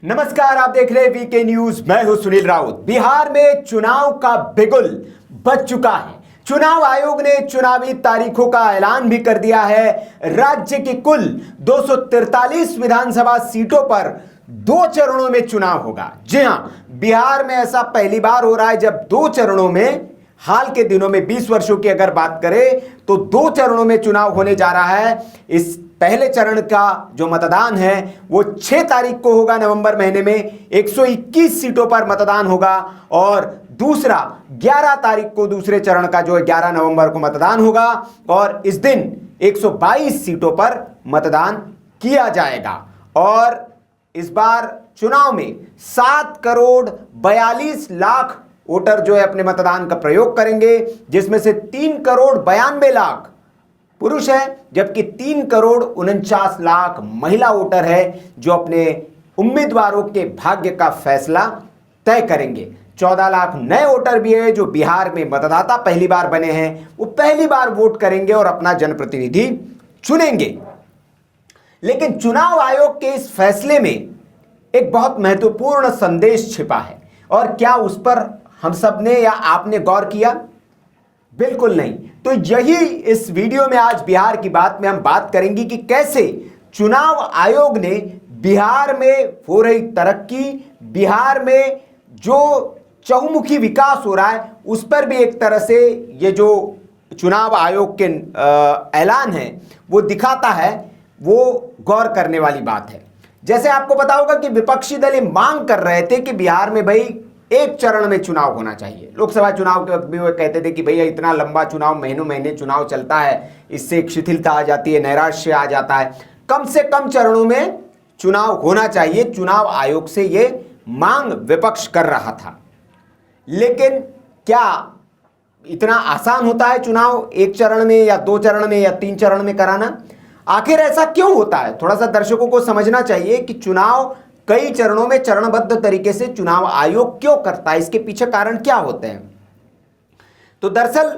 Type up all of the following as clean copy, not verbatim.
नमस्कार, आप देख रहे हैं वीके न्यूज। मैं हूं सुनील राउत। बिहार में चुनाव का बिगुल बज चुका है। चुनाव आयोग ने चुनावी तारीखों का ऐलान भी कर दिया है। राज्य की कुल 243 विधानसभा सीटों पर 2 चरणों में चुनाव होगा। जी हां, बिहार में ऐसा पहली बार हो रहा है जब 2 चरणों में, हाल के दिनों में 20 वर्षों की अगर बात करें तो 2 चरणों में चुनाव होने जा रहा है। इस पहले चरण का जो मतदान है वो 6 तारीख को होगा, नवंबर महीने में 121 सीटों पर मतदान होगा। और दूसरा 11 तारीख को दूसरे चरण का जो 11 नवंबर को मतदान होगा और इस दिन 122 सीटों पर मतदान किया जाएगा। और इस बार चुनाव में 7 करोड़ 42 लाख वोटर जो है अपने मतदान का प्रयोग करेंगे, जिसमें से 3 करोड़ 92 लाख पुरुष है, जबकि 3 करोड़ 49 लाख महिला वोटर है जो अपने उम्मीदवारों के भाग्य का फैसला तय करेंगे। 14 लाख नए वोटर भी है जो बिहार में मतदाता पहली बार बने हैं, वो पहली बार वोट करेंगे और अपना जनप्रतिनिधि चुनेंगे। लेकिन चुनाव आयोग के इस फैसले में एक बहुत महत्वपूर्ण संदेश छिपा है, और क्या उस पर हम सब ने या आपने गौर किया? बिल्कुल नहीं। तो यही इस वीडियो में आज बिहार की बात में हम बात करेंगे कि कैसे चुनाव आयोग ने बिहार में हो रही तरक्की, बिहार में जो चहुमुखी विकास हो रहा है, उस पर भी एक तरह से ये जो चुनाव आयोग के ऐलान है वो दिखाता है, वो गौर करने वाली बात है। जैसे आपको पता होगा कि विपक्षी दल ये मांग कर रहे थे कि बिहार में भाई 1 चरण में चुनाव होना चाहिए। लोकसभा चुनाव के वक्त भी वो कहते थे कि भैया इतना लंबा चुनाव, महीनों महीने चुनाव चलता है, इससे एक शिथिलता आ जाती है, नैराश्य आ जाता है। कम से कम चरणों में चुनाव होना चाहिए, चुनाव आयोग से ये मांग विपक्ष कर रहा था। लेकिन क्या इतना आसान होता है चुनाव 1 चरण में या 2 चरण में या 3 चरण में कराना? आखिर ऐसा क्यों होता है? थोड़ा सा दर्शकों को समझना चाहिए कि चुनाव कई चरणों में चरणबद्ध तरीके से चुनाव आयोग क्यों करता है, इसके पीछे कारण क्या होते हैं। तो दरअसल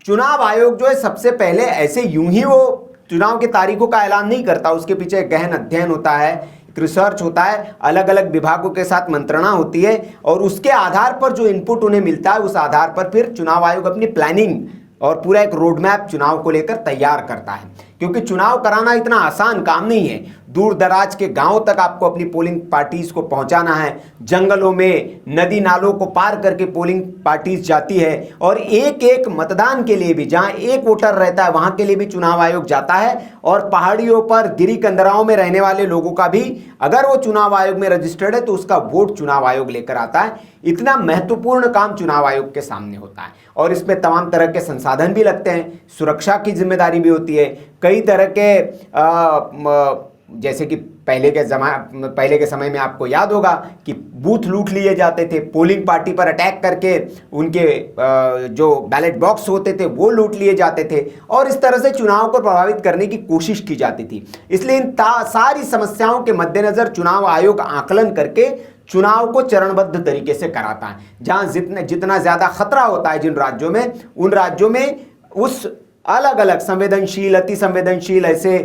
चुनाव आयोग जो है सबसे पहले ऐसे यूं ही वो चुनाव की तारीखों का ऐलान नहीं करता, उसके पीछे गहन अध्ययन होता है, एक रिसर्च होता है, अलग अलग विभागों के साथ मंत्रणा होती है, और उसके आधार पर जो इनपुट उन्हें मिलता है उस आधार पर फिर चुनाव आयोग अपनी प्लानिंग और पूरा एक रोड मैप चुनाव को लेकर तैयार करता है। क्योंकि चुनाव कराना इतना आसान काम नहीं है। दूर दराज के गांवों तक आपको अपनी पोलिंग पार्टीज को पहुंचाना है, जंगलों में नदी नालों को पार करके पोलिंग पार्टीज जाती है, और एक एक मतदान के लिए भी, जहां 1 वोटर रहता है वहां के लिए भी चुनाव आयोग जाता है। और पहाड़ियों पर, गिरी कंदराओं में रहने वाले लोगों का भी अगर वो चुनाव आयोग में रजिस्टर्ड है तो उसका वोट चुनाव आयोग लेकर आता है। इतना महत्वपूर्ण काम चुनाव आयोग के सामने होता है, और इसमें तमाम तरह के संसाधन भी लगते हैं, सुरक्षा की जिम्मेदारी भी होती है। कई तरह के जैसे कि पहले के समय में आपको याद होगा कि बूथ लूट लिए जाते थे, पोलिंग पार्टी पर अटैक करके उनके जो बैलेट बॉक्स होते थे वो लूट लिए जाते थे, और इस तरह से चुनाव को प्रभावित करने की कोशिश की जाती थी। इसलिए इन सारी समस्याओं के मद्देनजर चुनाव आयोग आकलन करके चुनाव को चरणबद्ध तरीके से कराता है। जहां जितना ज्यादा खतरा होता है जिन राज्यों में, उन राज्यों में उस अलग अलग संवेदनशील, अति संवेदनशील ऐसे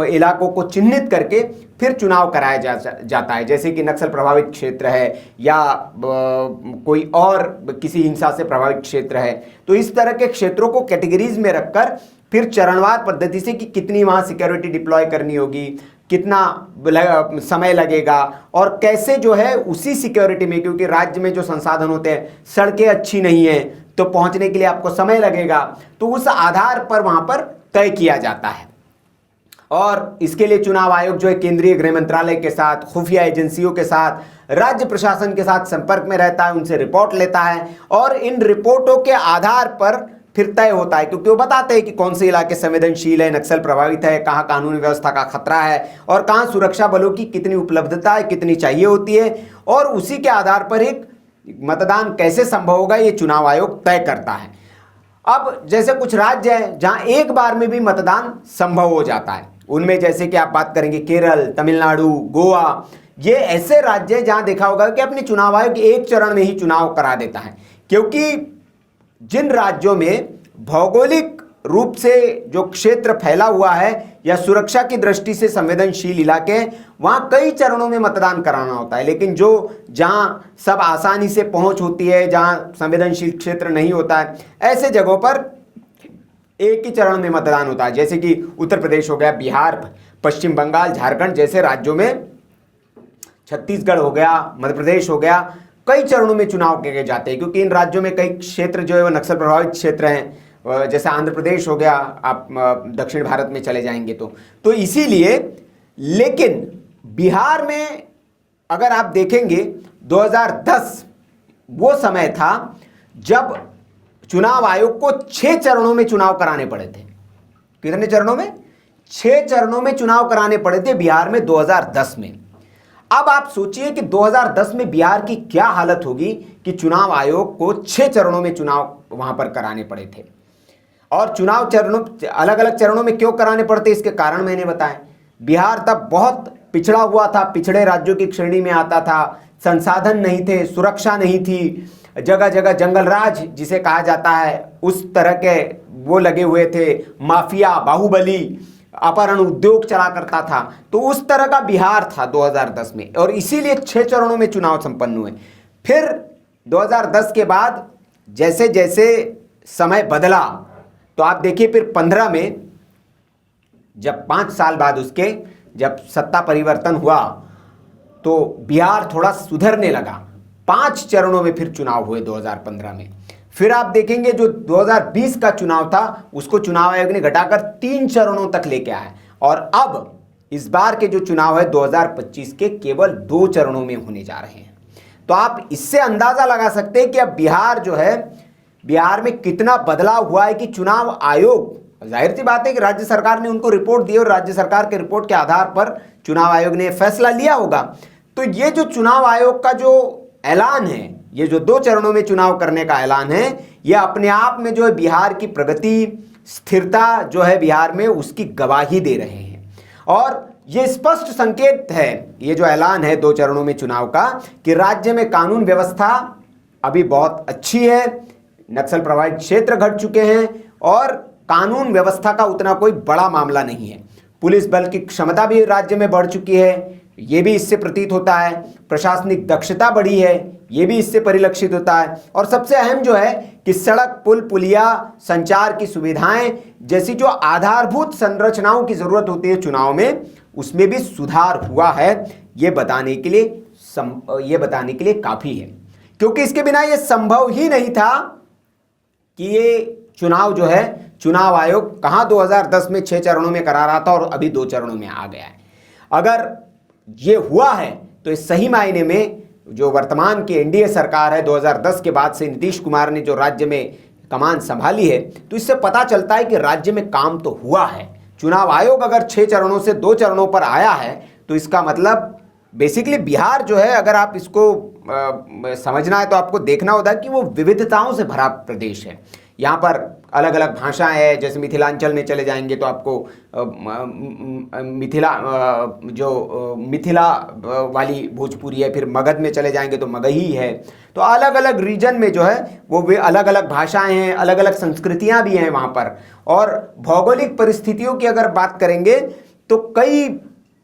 इलाकों को चिन्हित करके फिर चुनाव कराया जाता है। जैसे कि नक्सल प्रभावित क्षेत्र है या कोई और किसी हिंसा से प्रभावित क्षेत्र है, तो इस तरह के क्षेत्रों को कैटेगरीज में रखकर फिर चरणवार पद्धति से कि कितनी वहाँ सिक्योरिटी डिप्लॉय करनी होगी, कितना समय लगेगा, और कैसे जो है उसी सिक्योरिटी में, क्योंकि राज्य में जो संसाधन होते हैं, सड़कें अच्छी नहीं हैं तो पहुंचने के लिए आपको समय लगेगा, तो उस आधार पर वहां पर तय किया जाता है। और इसके लिए चुनाव आयोग जो है केंद्रीय गृह मंत्रालय के साथ, खुफिया एजेंसियों के साथ, राज्य प्रशासन के साथ संपर्क में रहता है, उनसे रिपोर्ट लेता है, और इन रिपोर्टों के आधार पर फिर तय होता है, क्योंकि वो बताते हैं कि कौन से इलाके संवेदनशील है, नक्सल प्रभावित है, कहाँ कानून व्यवस्था का खतरा है, और कहाँ सुरक्षा बलों की कितनी उपलब्धता है, कितनी चाहिए होती है, और उसी के आधार पर एक मतदान कैसे संभव होगा ये चुनाव आयोग तय करता है। अब जैसे कुछ राज्य हैं जहां एक बार में भी मतदान संभव हो जाता है, उनमें जैसे कि आप बात करेंगे केरल, तमिलनाडु, गोवा, ये ऐसे राज्य हैं जहां देखा होगा कि अपने चुनाव आयोग 1 चरण में ही चुनाव करा देता है। क्योंकि जिन राज्यों में भौगोलिक रूप से जो क्षेत्र फैला हुआ है या सुरक्षा की दृष्टि से संवेदनशील इलाके हैं, वहां कई चरणों में मतदान कराना होता है। लेकिन जो जहां सब आसानी से पहुंच होती है, जहां संवेदनशील क्षेत्र नहीं होता है, ऐसे जगहों पर एक ही चरण में मतदान होता है। जैसे कि उत्तर प्रदेश हो गया, बिहार, पश्चिम बंगाल, झारखंड जैसे राज्यों में, छत्तीसगढ़ हो गया, मध्य प्रदेश हो गया, कई चरणों में चुनाव किए जाते हैं, क्योंकि इन राज्यों में कई क्षेत्र जो है वो नक्सल प्रभावित क्षेत्र हैं। जैसे आंध्र प्रदेश हो गया, आप दक्षिण भारत में चले जाएंगे तो इसीलिए। लेकिन बिहार में अगर आप देखेंगे 2010 वो समय था जब चुनाव आयोग को 6 चरणों में चुनाव कराने पड़े थे। कितने चरणों में? 6 चरणों में चुनाव कराने पड़े थे बिहार में 2010 में। अब आप सोचिए कि 2010 में बिहार की क्या हालत होगी कि चुनाव आयोग को 6 चरणों में चुनाव वहां पर कराने पड़े थे। और चुनाव चरणों, अलग अलग चरणों में क्यों कराने पड़ते, इसके कारण मैंने बताया। बिहार तब बहुत पिछड़ा हुआ था, पिछड़े राज्यों की श्रेणी में आता था, संसाधन नहीं थे, सुरक्षा नहीं थी, जगह जगह जंगल राज जिसे कहा जाता है उस तरह के वो लगे हुए थे, माफिया, बाहुबली, अपहरण उद्योग चला करता था। तो उस तरह का बिहार था 2010 में, और इसीलिए 6 चरणों में चुनाव संपन्न हुए। फिर 2010 के बाद जैसे जैसे समय बदला, तो आप देखिए फिर 15 में जब 5 साल बाद उसके जब सत्ता परिवर्तन हुआ तो बिहार थोड़ा सुधरने लगा। 5 चरणों में फिर चुनाव हुए 2015 में। फिर आप देखेंगे जो 2020 का चुनाव था उसको चुनाव आयोग ने घटाकर 3 चरणों तक लेके आया, और अब इस बार के जो चुनाव है 2025 के केवल 2 चरणों में होने जा रहे हैं। तो आप इससे अंदाजा लगा सकते हैं कि अब बिहार जो है, बिहार में कितना बदलाव हुआ है कि चुनाव आयोग, जाहिर सी बात है कि राज्य सरकार ने उनको रिपोर्ट दी और राज्य सरकार के रिपोर्ट के आधार पर चुनाव आयोग ने फैसला लिया होगा। तो ये जो चुनाव आयोग का जो ऐलान है, ये जो 2 चरणों में चुनाव करने का ऐलान है, ये अपने आप में जो है बिहार की प्रगति, स्थिरता जो है बिहार में, उसकी गवाही दे रहे हैं। और ये स्पष्ट संकेत है, ये जो ऐलान है 2 चरणों में चुनाव का, कि राज्य में कानून व्यवस्था अभी बहुत अच्छी है, नक्सल प्रभावित क्षेत्र घट चुके हैं और कानून व्यवस्था का उतना कोई बड़ा मामला नहीं है। पुलिस बल की क्षमता भी राज्य में बढ़ चुकी है, ये भी इससे प्रतीत होता है। प्रशासनिक दक्षता बढ़ी है, ये भी इससे परिलक्षित होता है। और सबसे अहम जो है कि सड़क, पुल, पुलिया, संचार की सुविधाएं जैसी जो आधारभूत संरचनाओं की जरूरत होती है चुनाव में, उसमें भी सुधार हुआ है। ये बताने के लिए काफी है, क्योंकि इसके बिना ये संभव ही नहीं था कि ये चुनाव जो है, चुनाव आयोग कहां 2010 में 6 चरणों में करा रहा था और अभी 2 चरणों में आ गया है। अगर ये हुआ है तो इस सही मायने में जो वर्तमान की एनडीए सरकार है, 2010 के बाद से नीतीश कुमार ने जो राज्य में कमान संभाली है, तो इससे पता चलता है कि राज्य में काम तो हुआ है। चुनाव आयोग अगर 6 चरणों से 2 चरणों पर आया है तो इसका मतलब बेसिकली बिहार जो है, अगर आप इसको समझना है तो आपको देखना होता है कि वो विविधताओं से भरा प्रदेश है। यहाँ पर अलग अलग भाषाएं हैं, जैसे मिथिलांचल में चले जाएंगे तो आपको मिथिला वाली भोजपुरी है, फिर मगध में चले जाएंगे तो मगही है। तो अलग अलग रीजन में जो है वो अलग अलग भाषाएं हैं, अलग अलग संस्कृतियां भी हैं वहाँ पर। और भौगोलिक परिस्थितियों की अगर बात करेंगे तो कई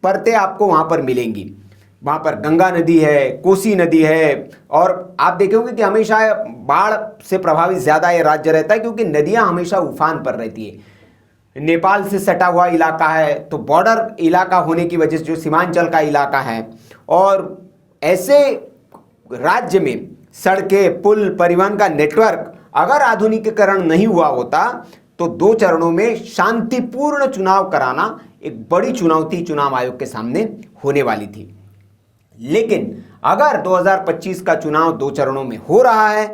परतें आपको वहाँ पर मिलेंगी। वहाँ पर गंगा नदी है, कोसी नदी है, और आप देखेंगे कि हमेशा बाढ़ से प्रभावित ज़्यादा ये राज्य रहता है, क्योंकि नदियाँ हमेशा उफान पर रहती है। नेपाल से सटा हुआ इलाका है, तो बॉर्डर इलाका होने की वजह से जो सीमांचल का इलाका है, और ऐसे राज्य में सड़कें, पुल, परिवहन का नेटवर्क अगर आधुनिकीकरण नहीं हुआ होता तो 2 चरणों में शांतिपूर्ण चुनाव कराना एक बड़ी चुनौती चुनाव आयोग के सामने होने वाली थी। लेकिन अगर 2025 का चुनाव 2 चरणों में हो रहा है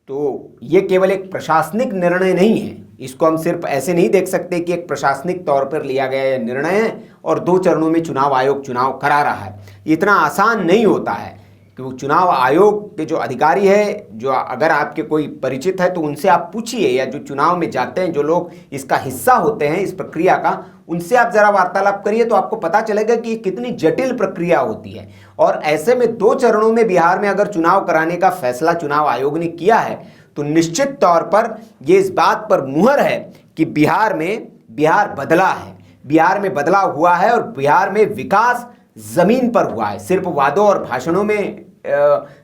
तो ये केवल एक प्रशासनिक निर्णय नहीं है। इसको हम सिर्फ ऐसे नहीं देख सकते कि एक प्रशासनिक तौर पर लिया गया यह निर्णय है और 2 चरणों में चुनाव आयोग चुनाव करा रहा है। इतना आसान नहीं होता है, क्योंकि चुनाव आयोग के जो अधिकारी है, जो अगर आपके कोई परिचित है तो उनसे आप पूछिए, या जो चुनाव में जाते हैं, जो लोग इसका हिस्सा होते हैं इस प्रक्रिया का, उनसे आप जरा वार्तालाप करिए तो आपको पता चलेगा कि कितनी जटिल प्रक्रिया होती है। और ऐसे में 2 चरणों में बिहार में अगर चुनाव कराने का फैसला चुनाव आयोग ने किया है तो निश्चित तौर पर यह इस बात पर मुहर है कि बिहार बदला है, बिहार में बदलाव हुआ है और बिहार में विकास जमीन पर हुआ है। सिर्फ वादों और भाषणों में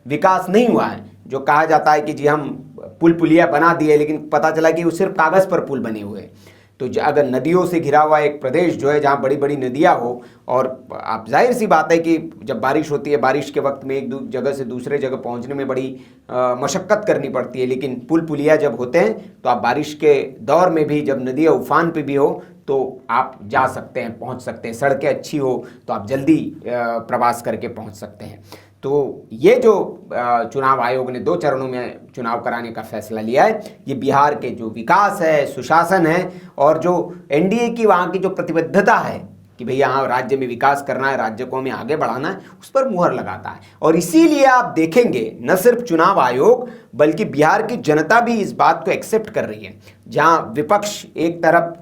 विकास नहीं हुआ है। जो कहा जाता है कि जी हम पुल पुलिया बना दिए, लेकिन पता चला कि वो सिर्फ कागज पर पुल बने हुए। तो अगर नदियों से घिरा हुआ एक प्रदेश जो है जहाँ बड़ी बड़ी नदियाँ हो, और आप जाहिर सी बात है कि जब बारिश होती है, बारिश के वक्त में एक जगह से दूसरे जगह पहुँचने में बड़ी मशक्क़त करनी पड़ती है, लेकिन पुल पुलिया जब होते हैं तो आप बारिश के दौर में भी जब नदियाँ उफान पे भी हो तो आप जा सकते हैं, पहुँच सकते हैं। सड़कें अच्छी हो तो आप जल्दी प्रवास करके पहुँच सकते हैं। तो ये जो चुनाव आयोग ने 2 चरणों में चुनाव कराने का फैसला लिया है, ये बिहार के जो विकास है, सुशासन है और जो एनडीए की वहाँ की जो प्रतिबद्धता है कि भैया यहाँ राज्य में विकास करना है, राज्य को हमें आगे बढ़ाना है, उस पर मुहर लगाता है। और इसीलिए आप देखेंगे न सिर्फ चुनाव आयोग बल्कि बिहार की जनता भी इस बात को एक्सेप्ट कर रही है। जहाँ विपक्ष एक तरफ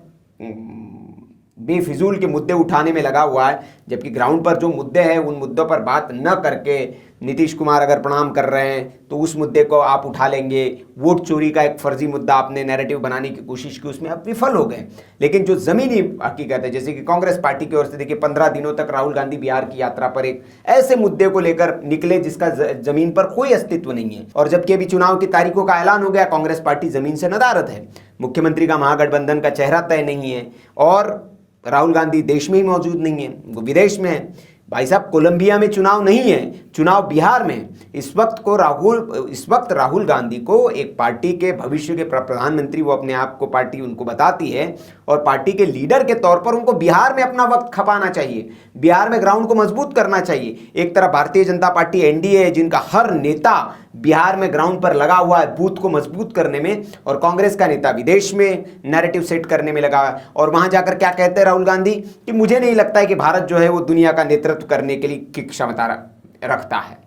बेफिजूल के मुद्दे उठाने में लगा हुआ है, जबकि ग्राउंड पर जो मुद्दे हैं उन मुद्दों पर बात न करके नीतीश कुमार अगर प्रणाम कर रहे हैं तो उस मुद्दे को आप उठा लेंगे। वोट चोरी का एक फर्जी मुद्दा आपने नैरेटिव बनाने की कोशिश की, उसमें आप विफल हो गए। लेकिन जो ज़मीनी हकीकत है, जैसे कि कांग्रेस पार्टी की ओर से देखिए 15 दिनों तक राहुल गांधी बिहार की यात्रा पर एक ऐसे मुद्दे को लेकर निकले जिसका ज़मीन पर कोई अस्तित्व नहीं है। और जबकि अभी चुनाव की तारीखों का ऐलान हो गया, कांग्रेस पार्टी ज़मीन से नदारद है, मुख्यमंत्री का महागठबंधन का चेहरा तय नहीं है और राहुल गांधी देश में ही मौजूद नहीं है, वो विदेश में है। भाई साहब, कोलंबिया में चुनाव नहीं है, चुनाव बिहार में। इस वक्त राहुल गांधी को एक पार्टी के भविष्य के प्रधानमंत्री, वो अपने आप को पार्टी उनको बताती है, और पार्टी के लीडर के तौर पर उनको बिहार में अपना वक्त खपाना चाहिए, बिहार में ग्राउंड को मजबूत करना चाहिए। एक तरफ भारतीय जनता पार्टी एनडीए है जिनका हर नेता बिहार में ग्राउंड पर लगा हुआ है बूथ को मजबूत करने में, और कांग्रेस का नेता विदेश में नैरेटिव सेट करने में लगा है। और वहां जाकर क्या कहते हैं राहुल गांधी कि मुझे नहीं लगता है कि भारत जो है वो दुनिया का नेतृत्व करने के लिए की क्षमता रखता है।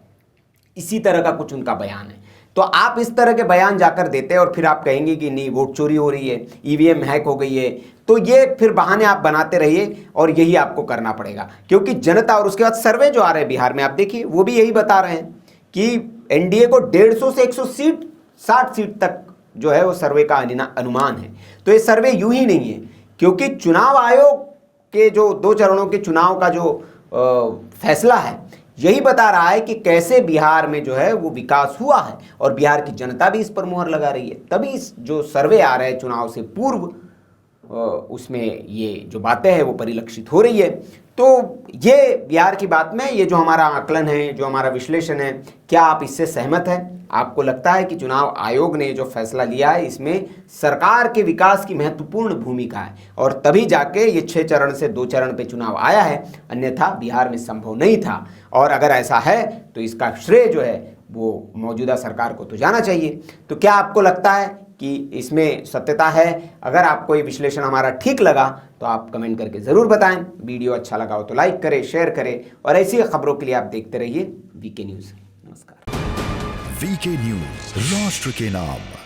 इसी तरह का कुछ उनका बयान है। तो आप इस तरह के बयान जाकर देते हैं और फिर आप कहेंगे कि नहीं वोट चोरी हो रही है, ईवीएम हैक हो गई है, तो ये फिर बहाने आप बनाते रहिए और यही आपको करना पड़ेगा। क्योंकि जनता, और उसके बाद सर्वे जो आ रहे हैं बिहार में आप देखिए वो भी यही बता रहे हैं कि एनडीए को 150 से 160 सीट तक जो है वो सर्वे का अनुमान है। तो ये सर्वे यूं ही नहीं है, क्योंकि चुनाव आयोग के जो 2 चरणों के चुनाव का जो फैसला है यही बता रहा है कि कैसे बिहार में जो है वो विकास हुआ है, और बिहार की जनता भी इस पर मुहर लगा रही है। तभी जो सर्वे आ रहे हैं चुनाव से पूर्व, उसमें ये जो बातें हैं वो परिलक्षित हो रही है। तो ये बिहार की बात में ये जो हमारा आकलन है, जो हमारा विश्लेषण है, क्या आप इससे सहमत हैं? आपको लगता है कि चुनाव आयोग ने जो फैसला लिया है इसमें सरकार के विकास की महत्वपूर्ण भूमिका है, और तभी जाके ये 6 चरण से 2 चरण पे चुनाव आया है, अन्यथा बिहार में संभव नहीं था। और अगर ऐसा है तो इसका श्रेय जो है वो मौजूदा सरकार को तो जाना चाहिए। तो क्या आपको लगता है कि इसमें सत्यता है? अगर आपको ये विश्लेषण हमारा ठीक लगा तो आप कमेंट करके ज़रूर बताएं। वीडियो अच्छा लगा हो तो लाइक करें, शेयर करें, और ऐसी खबरों के लिए आप देखते रहिए वीके न्यूज़। नमस्कार। वीके न्यूज़, राष्ट्र के नाम।